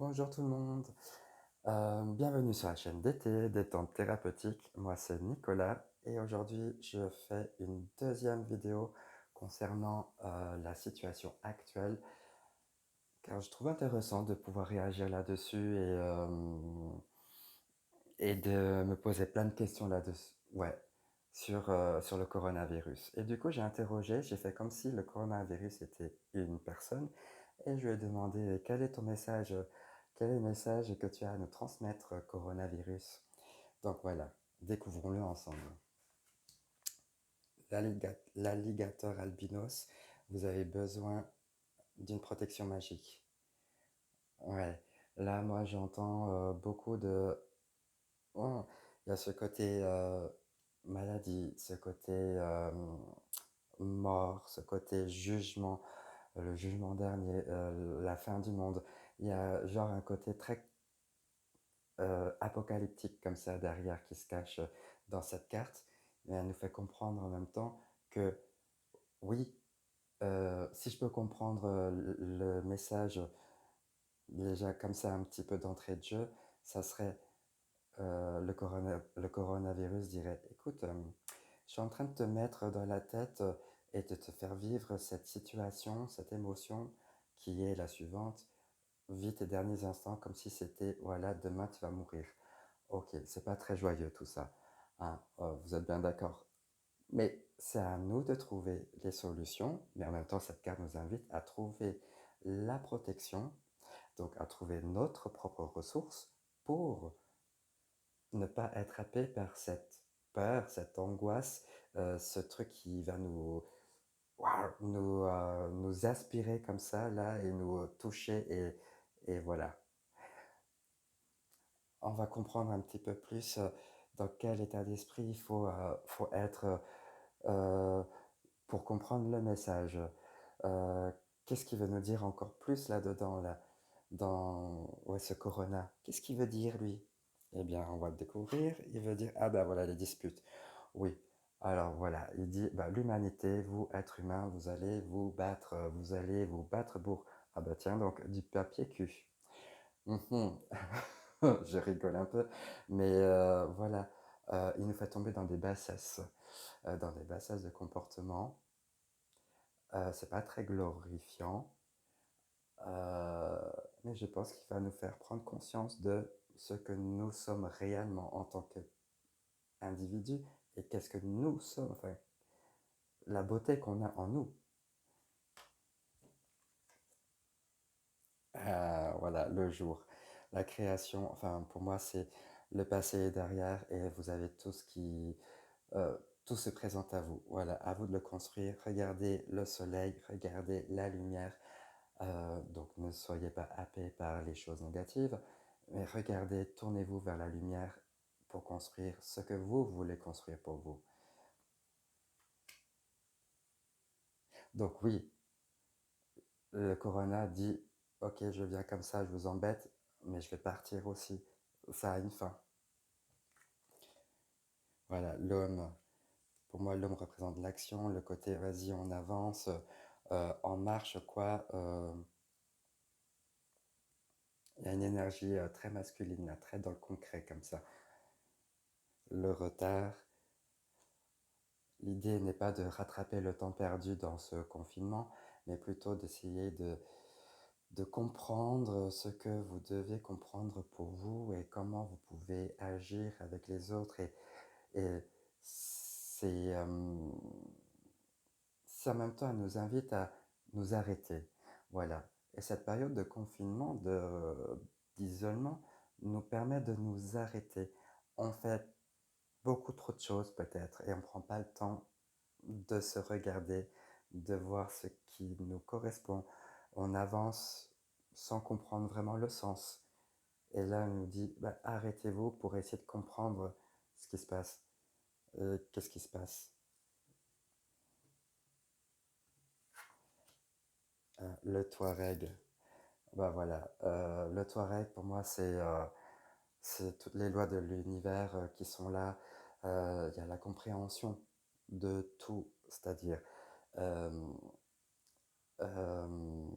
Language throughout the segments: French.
Bonjour tout le monde. Bienvenue sur la chaîne d'été, détente thérapeutique. Moi c'est Nicolas et aujourd'hui je fais une deuxième vidéo concernant la situation actuelle car je trouve intéressant de pouvoir réagir là-dessus et de me poser plein de questions là-dessus. Ouais, sur le coronavirus. Et du coup j'ai interrogé, j'ai fait comme si le coronavirus était une personne et je lui ai demandé quel est ton message, quel est le message que tu as à nous transmettre, coronavirus. Donc voilà, découvrons-le ensemble. L'alligator albinos, vous avez besoin d'une protection magique. Ouais, là moi j'entends beaucoup de... Oh, il y a ce côté maladie, ce côté mort, ce côté jugement, le jugement dernier, la fin du monde. Il y a genre un côté très apocalyptique comme ça derrière qui se cache dans cette carte, mais elle nous fait comprendre en même temps que oui, si je peux comprendre le message déjà comme ça un petit peu d'entrée de jeu, ça serait le coronavirus dirait, écoute, je suis en train de te mettre dans la tête et de te faire vivre cette situation, cette émotion qui est la suivante. Vis tes derniers instants comme si c'était, voilà, demain tu vas mourir. Ok, c'est pas très joyeux tout ça, hein, vous êtes bien d'accord. Mais c'est à nous de trouver les solutions, mais en même temps, cette carte nous invite à trouver la protection, donc à trouver notre propre ressource pour ne pas être happé par cette peur, cette angoisse, ce truc qui va nous aspirer comme ça, là, et nous toucher, et voilà. On va comprendre un petit peu plus dans quel état d'esprit faut être euh, pour comprendre le message. Euh, Qu'est-ce qu'il veut nous dire encore plus là-dedans, là, dans ouais, ce corona? Qu'est-ce qu'il veut dire, lui? Eh bien, on va le découvrir. Il veut dire, ah ben voilà, les disputes. Oui, alors voilà, il dit, bah, l'humanité, vous, êtres humains, vous allez vous battre pour... Ah bah tiens, donc, du papier cul. Mhm. Je rigole un peu, mais voilà, il nous fait tomber dans des bassesses de comportement. C'est pas très glorifiant, euh, mais je pense qu'il va nous faire prendre conscience de ce que nous sommes réellement en tant qu'individus et qu'est-ce que nous sommes, enfin, la beauté qu'on a en nous. Voilà, le jour, la création, enfin, pour moi, c'est le passé est derrière et vous avez euh, tout se présente à vous. Voilà, à vous de le construire. Regardez le soleil, regardez la lumière. Donc ne soyez pas happés par les choses négatives, mais regardez, tournez-vous vers la lumière pour construire ce que vous voulez construire pour vous. Donc oui, le corona dit, ok, je viens comme ça, je vous embête, mais je vais partir aussi. Ça a une fin. Voilà, l'homme, pour moi, l'homme représente l'action, le côté vas-y, on avance, en marche, quoi. Il y a une énergie très masculine, là, très dans le concret, comme ça. Le retard, l'idée n'est pas de rattraper le temps perdu dans ce confinement, mais plutôt d'essayer de comprendre ce que vous devez comprendre pour vous et comment vous pouvez agir avec les autres. Et c'est en même temps, elle nous invite à nous arrêter. Voilà. Et cette période de confinement, d'isolement, nous permet de nous arrêter. On fait beaucoup trop de choses peut-être et on ne prend pas le temps de se regarder, de voir ce qui nous correspond. On avance sans comprendre vraiment le sens. Et là, on nous dit, bah, arrêtez-vous pour essayer de comprendre ce qui se passe. Qu'est-ce qui se passe? Le Touareg. Bah voilà, le Touareg pour moi c'est toutes les lois de l'univers qui sont là. Il y a la compréhension de tout, c'est-à-dire euh, euh,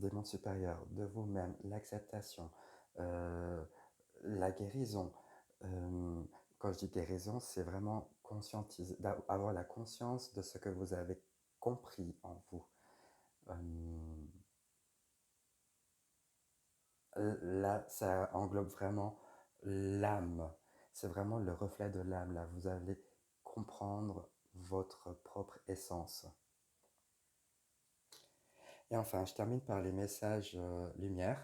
des mondes supérieurs, de vous-même, l'acceptation, euh, la guérison. Euh, Quand je dis guérison, c'est vraiment conscientiser, avoir la conscience de ce que vous avez compris en vous. Euh, Là, ça englobe vraiment l'âme. C'est vraiment le reflet de l'âme. Là, vous allez comprendre votre propre essence. Et enfin, je termine par les messages lumière,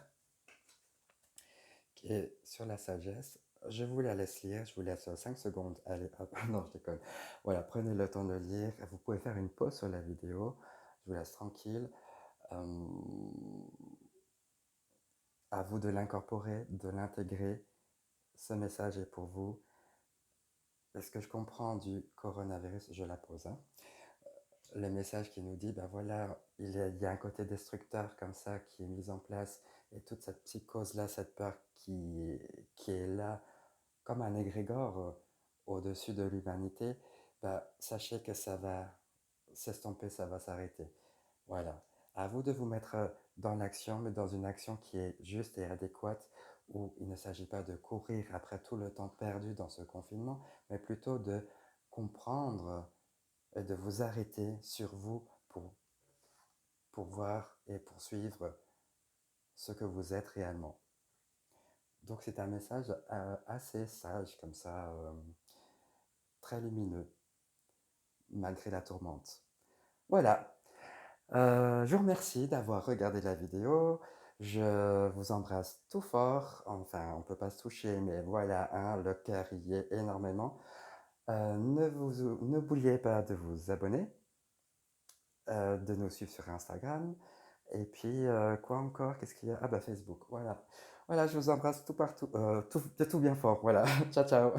qui est sur la sagesse. Je vous la laisse lire, je vous laisse 5 secondes. Allez, hop, non, je déconne. Voilà, prenez le temps de lire. Vous pouvez faire une pause sur la vidéo. Je vous laisse tranquille. Euh, à vous de l'incorporer, de l'intégrer. Ce message est pour vous. Et ce que je comprends du coronavirus, je la pose, hein. Le message qui nous dit, ben voilà, il y a un côté destructeur comme ça qui est mis en place et toute cette psychose-là, cette peur qui est là comme un égrégore au-dessus de l'humanité, ben, sachez que ça va s'estomper, ça va s'arrêter. Voilà. À vous de vous mettre dans l'action, mais dans une action qui est juste et adéquate, où il ne s'agit pas de courir après tout le temps perdu dans ce confinement, mais plutôt de comprendre et de vous arrêter sur vous pour voir et poursuivre ce que vous êtes réellement. Donc c'est un message assez sage comme ça, très lumineux, malgré la tourmente. Voilà. Je vous remercie d'avoir regardé la vidéo. Je vous embrasse tout fort. Enfin, on ne peut pas se toucher, mais voilà, hein, le cœur y est énormément. N'oubliez pas de vous abonner, de nous suivre sur Instagram. Et puis, quoi encore? Qu'est-ce qu'il y a? Ah bah Facebook, voilà. Voilà, je vous embrasse tout partout, tout bien fort, voilà. Ciao, ciao.